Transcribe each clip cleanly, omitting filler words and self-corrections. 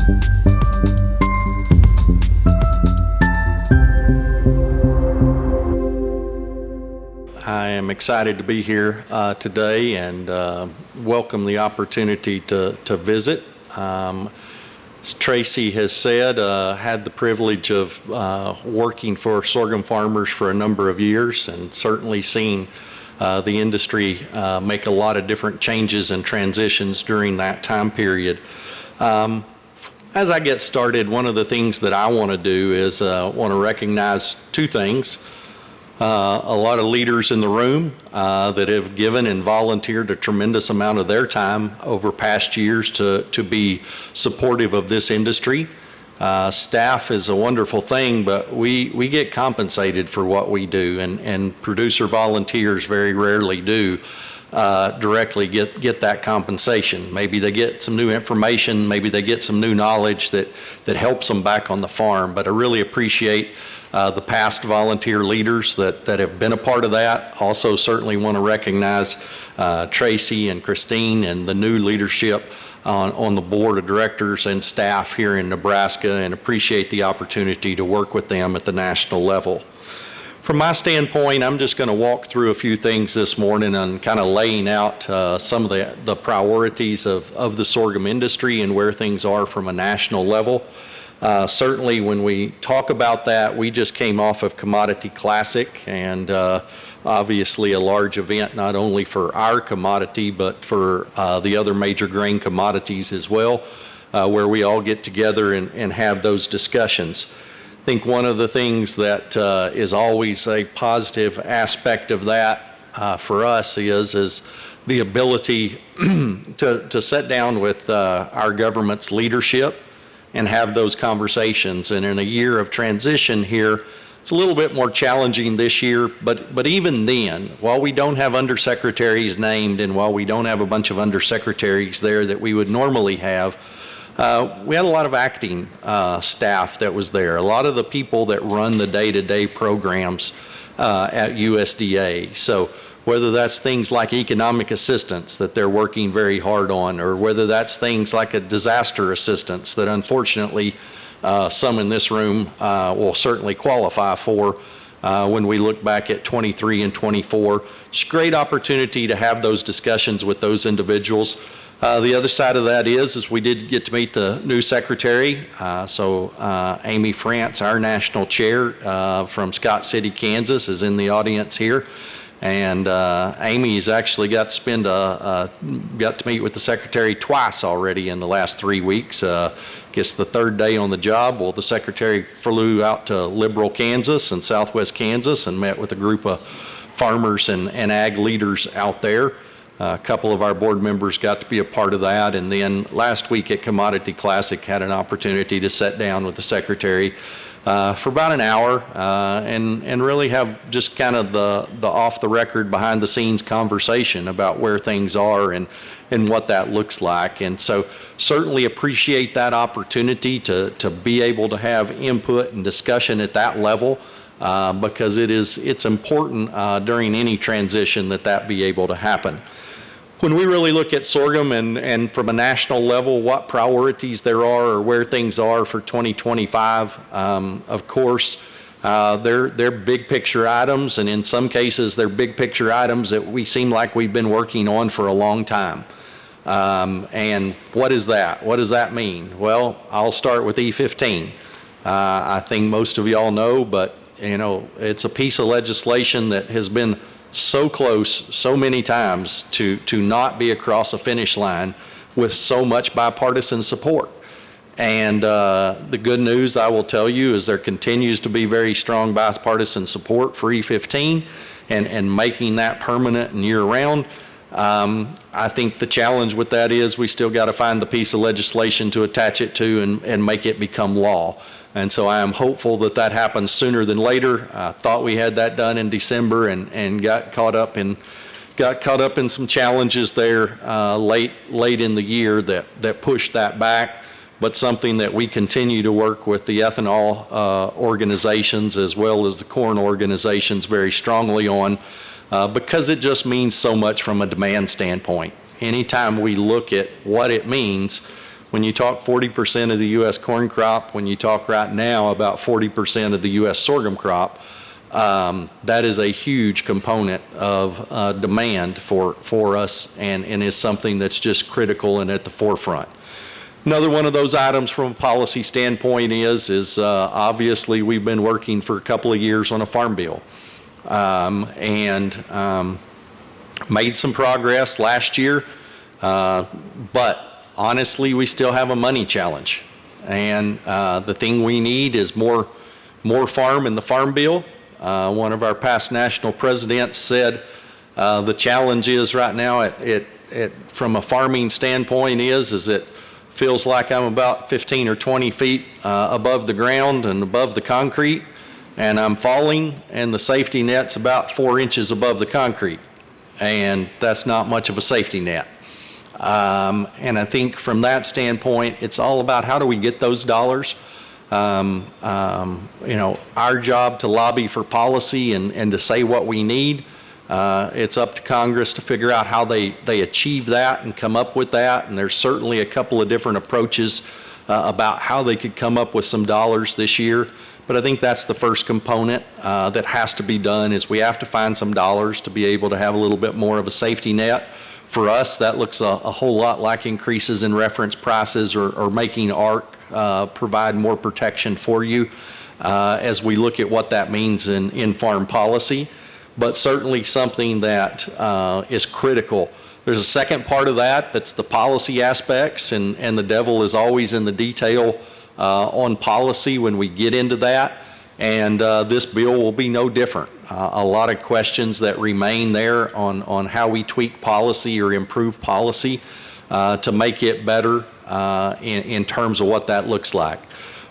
I am excited to be here today and welcome the opportunity to visit. As Tracy has said, had the privilege of working for sorghum farmers for a number of years and certainly seen the industry make a lot of different changes and transitions during that time period. As I get started, one of the things that I want to do is want to recognize two things. A lot of leaders in the room that have given and volunteered a tremendous amount of their time over past years to be supportive of this industry. Staff is a wonderful thing, but we get compensated for what we do, and producer volunteers very rarely do directly get that compensation. Maybe they get some new information, maybe they get some new knowledge that helps them back on the farm, but I really appreciate the past volunteer leaders that have been a part of that. Also certainly want to recognize Tracy and Christine and the new leadership on the board of directors and staff here in Nebraska, and appreciate the opportunity to work with them at the national level. From my standpoint, I'm just going to walk through a few things this morning and kind of laying out some of the priorities of the sorghum industry and where things are from a national level. Certainly when we talk about that, we just came off of Commodity Classic, and obviously a large event not only for our commodity but for the other major grain commodities as well, where we all get together and have those discussions. I think one of the things that is always a positive aspect of that for us is the ability to sit down with our government's leadership and have those conversations. And in a year of transition here, it's a little bit more challenging this year, but even then, while we don't have undersecretaries named and while we don't have a bunch of undersecretaries there that we would normally have, we had a lot of acting staff that was there, a lot of the people that run the day-to-day programs at USDA. So whether that's things like economic assistance that they're working very hard on, or whether that's things like a disaster assistance that unfortunately some in this room will certainly qualify for when we look back at 23 and 24. It's a great opportunity to have those discussions with those individuals. The other side of that is we did get to meet the new secretary. Amy France, our national chair from Scott City, Kansas, is in the audience here. And Amy's actually got to meet with the secretary twice already in the last 3 weeks. Guess the third day on the job. Well, the secretary flew out to Liberal, Kansas and Southwest Kansas and met with a group of farmers and ag leaders out there. A couple of our board members got to be a part of that. And then last week at Commodity Classic, had an opportunity to sit down with the secretary for about an hour and really have just kind of the off the record, behind the scenes conversation about where things are and what that looks like. And so certainly appreciate that opportunity to be able to have input and discussion at that level, because it's important during any transition that be able to happen. When we really look at sorghum and from a national level, what priorities there are or where things are for 2025, of course, they're big picture items, and in some cases they're big picture items that we seem like we've been working on for a long time. And what is that? What does that mean? Well, I'll start with E15. I think most of y'all know, but it's a piece of legislation that has been so close so many times to not be across a finish line with so much bipartisan support. And the good news I will tell you is there continues to be very strong bipartisan support for E15 and making that permanent and year round. I think the challenge with that is we still got to find the piece of legislation to attach it to and make it become law. And so I am hopeful that happens sooner than later. I thought we had that done in December and got caught up in some challenges there late in the year that pushed that back. But something that we continue to work with the ethanol organizations as well as the corn organizations very strongly on, because it just means so much from a demand standpoint. Anytime we look at what it means, When you talk 40% of the U.S. corn crop, when you talk right now about 40% of the U.S. sorghum crop, that is a huge component of demand for us, and is something that's just critical and at the forefront. Another one of those items from a policy standpoint is obviously we've been working for a couple of years on a farm bill, and made some progress last year, but honestly we still have a money challenge, and the thing we need is more farm in the farm bill. One of our past national presidents said the challenge is right now from a farming standpoint is it feels like I'm about 15 or 20 feet above the ground and above the concrete, and I'm falling, and the safety net's about 4 inches above the concrete, and that's not much of a safety net. And I think from that standpoint, it's all about how do we get those dollars. You know, our job to lobby for policy and to say what we need. It's up to Congress to figure out how they achieve that and come up with that. And there's certainly a couple of different approaches about how they could come up with some dollars this year. But I think that's the first component that has to be done, is we have to find some dollars to be able to have a little bit more of a safety net. For us, that looks a whole lot like increases in reference prices or making ARC provide more protection for you as we look at what that means in farm policy. But certainly something that is critical. There's a second part of that that's the policy aspects, and the devil is always in the detail on policy when we get into that, and this bill will be no different. A lot of questions that remain there on how we tweak policy or improve policy to make it better in terms of what that looks like.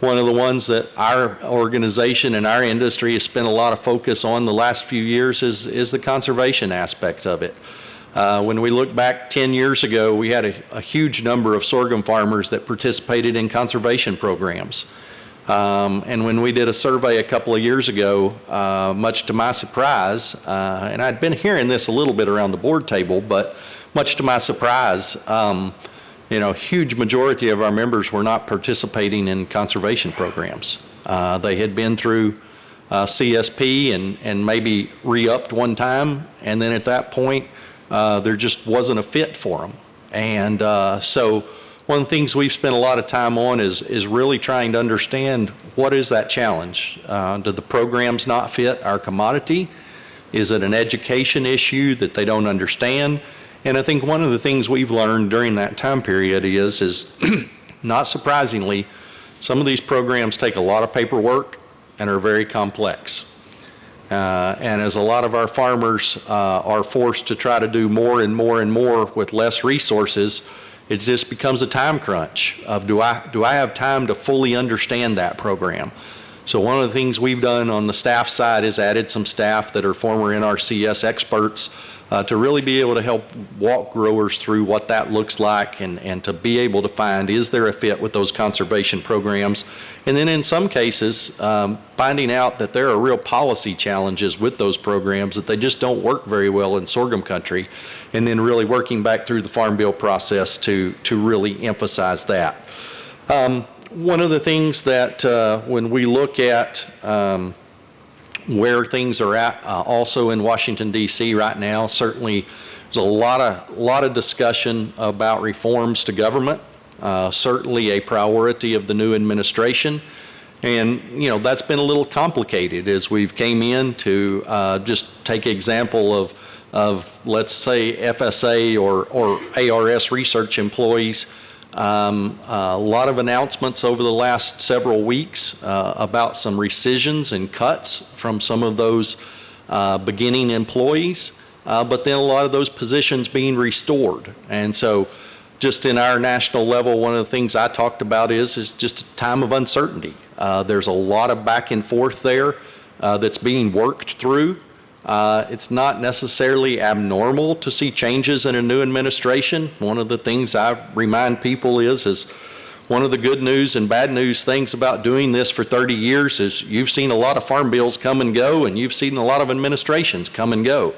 One of the ones that our organization and our industry has spent a lot of focus on the last few years is the conservation aspect of it. When we look back 10 years ago, we had a huge number of sorghum farmers that participated in conservation programs. And when we did a survey a couple of years ago, much to my surprise, and I'd been hearing this a little bit around the board table, but much to my surprise, you know, huge majority of our members were not participating in conservation programs. They had been through CSP and maybe re-upped one time, and then at that point, there just wasn't a fit for them. And so one of the things we've spent a lot of time on is really trying to understand what is that challenge. Do the programs not fit our commodity? Is it an education issue that they don't understand? And I think one of the things we've learned during that time period is not surprisingly, some of these programs take a lot of paperwork and are very complex. And as a lot of our farmers are forced to try to do more and more and more with less resources, it just becomes a time crunch of do I have time to fully understand that program? So one of the things we've done on the staff side is added some staff that are former NRCS experts to really be able to help walk growers through what that looks like, and to be able to find, is there a fit with those conservation programs? And then in some cases, finding out that there are real policy challenges with those programs, that they just don't work very well in sorghum country, and then really working back through the Farm Bill process to really emphasize that. One of the things that when we look at where things are at also in Washington, D.C. right now, certainly there's a lot of discussion about reforms to government, certainly a priority of the new administration. And, you know, that's been a little complicated as we've came in to just take example of let's say FSA or ARS research employees. A lot of announcements over the last several weeks about some rescissions and cuts from some of those beginning employees, but then a lot of those positions being restored. And so just in our national level, one of the things I talked about is just a time of uncertainty. There's a lot of back and forth there that's being worked through. It's not necessarily abnormal to see changes in a new administration. One of the things I remind people is one of the good news and bad news things about doing this for 30 years is you've seen a lot of farm bills come and go, and you've seen a lot of administrations come and go.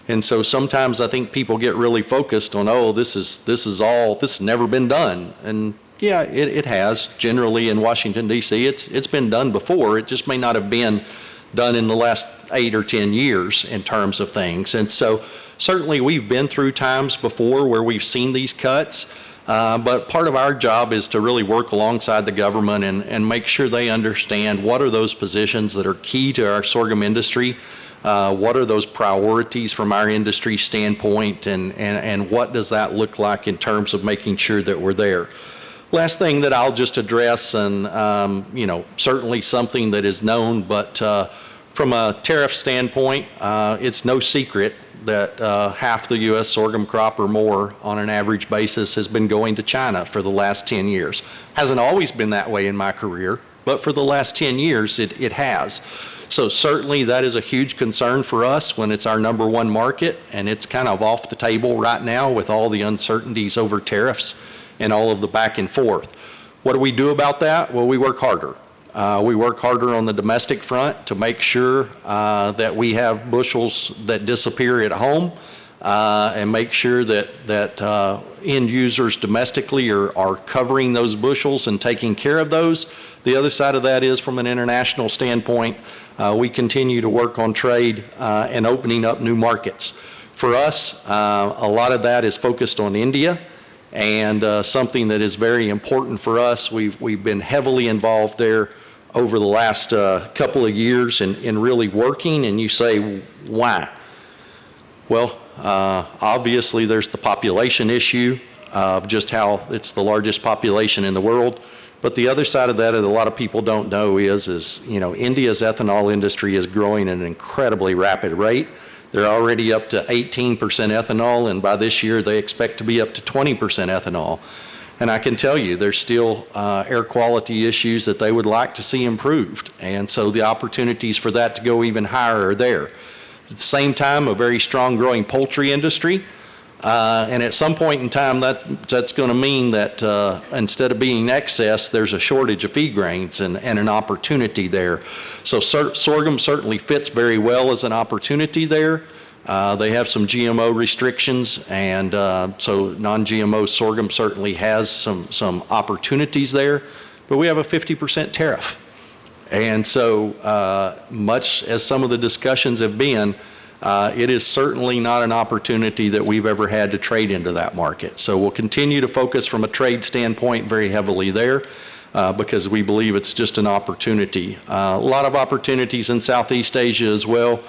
And so sometimes I think people get really focused on, oh, this has never been done. And Yeah, it has. Generally in Washington, D.C., it's been done before. It just may not have been done in the last 8 or 10 years in terms of things. And so certainly we've been through times before where we've seen these cuts, but part of our job is to really work alongside the government and make sure they understand what are those positions that are key to our sorghum industry, what are those priorities from our industry standpoint, and what does that look like in terms of making sure that we're there. Last thing that I'll just address, and certainly something that is known, but from a tariff standpoint, it's no secret that half the U.S. sorghum crop or more on an average basis has been going to China for the last 10 years. Hasn't always been that way in my career, but for the last 10 years it has. So certainly that is a huge concern for us when it's our #1 market, and it's kind of off the table right now with all the uncertainties over tariffs and all of the back and forth. What do we do about that? Well, we work harder. We work harder on the domestic front to make sure that we have bushels that disappear at home, and make sure that end users domestically are covering those bushels and taking care of those. The other side of that is from an international standpoint, we continue to work on trade and opening up new markets. For us, a lot of that is focused on India, and something that is very important for us. We've been heavily involved there over the last couple of years in really working, and you say, why? Well, obviously there's the population issue of just how it's the largest population in the world. But the other side of that a lot of people don't know is India's ethanol industry is growing at an incredibly rapid rate. They're already up to 18% ethanol, and by this year they expect to be up to 20% ethanol. And I can tell you there's still air quality issues that they would like to see improved. And so the opportunities for that to go even higher are there. At the same time, a very strong growing poultry industry. And at some point in time, that's going to mean that instead of being excess, there's a shortage of feed grains and an opportunity there. So sorghum certainly fits very well as an opportunity there. They have some GMO restrictions, and so non-GMO sorghum certainly has some opportunities there, but we have a 50% tariff. And so much as some of the discussions have been, it is certainly not an opportunity that we've ever had to trade into that market. So we'll continue to focus from a trade standpoint very heavily there because we believe it's just an opportunity. A lot of opportunities in Southeast Asia as well.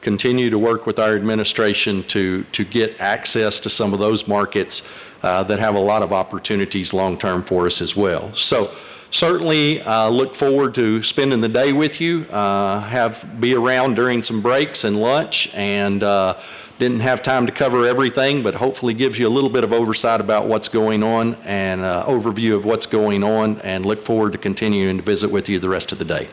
Continue to work with our administration to get access to some of those markets that have a lot of opportunities long-term for us as well. So certainly look forward to spending the day with you, be around during some breaks and lunch, and didn't have time to cover everything, but hopefully gives you a little bit of oversight about what's going on and overview of what's going on, and look forward to continuing to visit with you the rest of the day.